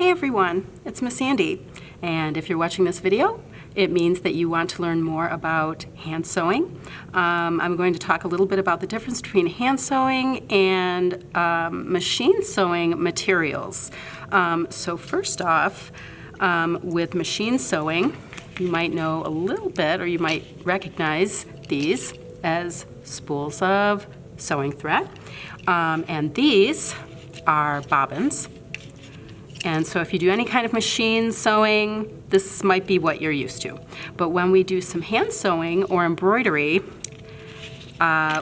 Hey everyone, it's Miss Andi, and if you're watching this video, it means that you want to learn more about hand sewing. I'm going to talk a little bit about the difference between hand sewing and machine sewing materials. So first off, with machine sewing, you might know a little bit, or you might recognize these as spools of sewing thread, and these are bobbins. And so if you do any kind of machine sewing, this might be what you're used to. But when we do some hand sewing or embroidery,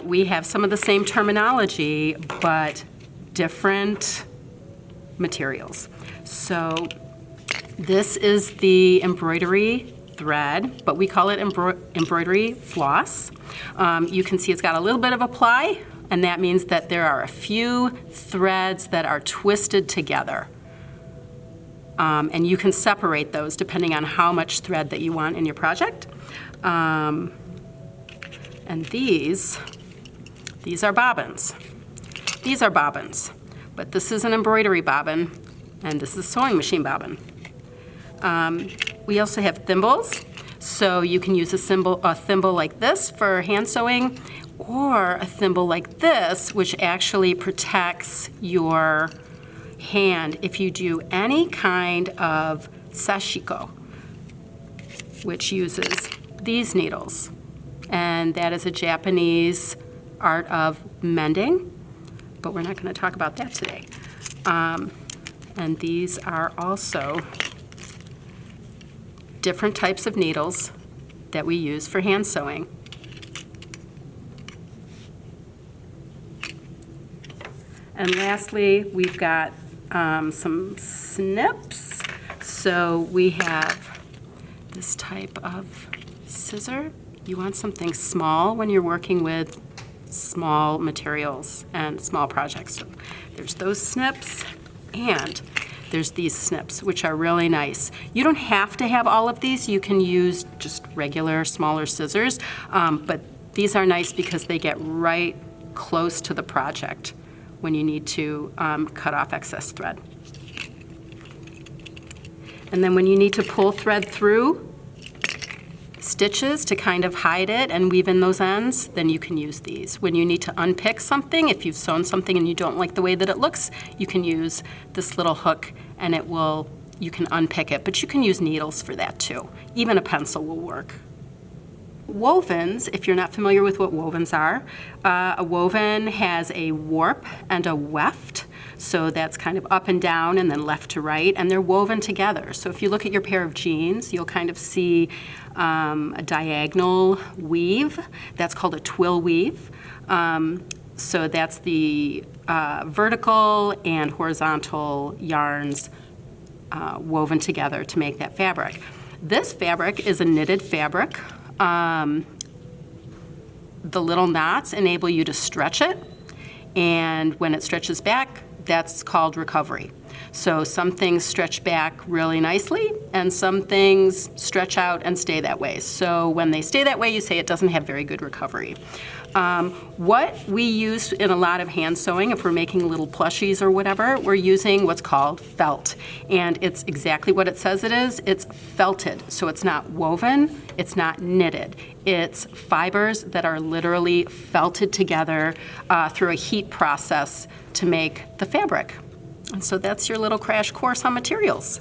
we have some of the same terminology, but different materials. So this is the embroidery thread, but we call it embroidery floss. You can see it's got a little bit of a ply, and that means that there are a few threads that are twisted together. And you can separate those depending on how much thread that you want in your project. And these are bobbins. These are bobbins, but this is an embroidery bobbin, and this is a sewing machine bobbin. We also have thimbles, so you can use a thimble like this for hand sewing, or a thimble like this, which actually protects your hand if you do any kind of sashiko, which uses these needles. And that is a Japanese art of mending, but we're not going to talk about that today. And these are also different types of needles that we use for hand sewing. And lastly, we've got some snips. So we have this type of scissor. You want something small when you're working with small materials and small projects. So there's those snips, and there's these snips, which are really nice. You don't have to have all of these. You can use just regular, smaller scissors, but these are nice because they get right close to the project when you need to cut off excess thread. And then when you need to pull thread through stitches to kind of hide it and weave in those ends, then you can use these. When you need to unpick something, if you've sewn something and you don't like the way that it looks, you can use this little hook and you can unpick it, but you can use needles for that too. Even a pencil will work. Wovens, if you're not familiar with what wovens are, a woven has a warp and a weft. So that's kind of up and down and then left to right, and they're woven together. So if you look at your pair of jeans, you'll kind of see a diagonal weave. That's called a twill weave. So that's the vertical and horizontal yarns woven together to make that fabric. This fabric is a knitted fabric. The little knots enable you to stretch it, and when it stretches back, that's called recovery. So some things stretch back really nicely, and some things stretch out and stay that way. So when they stay that way, you say it doesn't have very good recovery. What we use in a lot of hand sewing, if we're making little plushies or whatever, we're using what's called felt. And it's exactly what it says it is. It's felted. So it's not woven, it's not knitted. It's fibers that are literally felted together through a heat process to make the fabric. And so that's your little crash course on materials.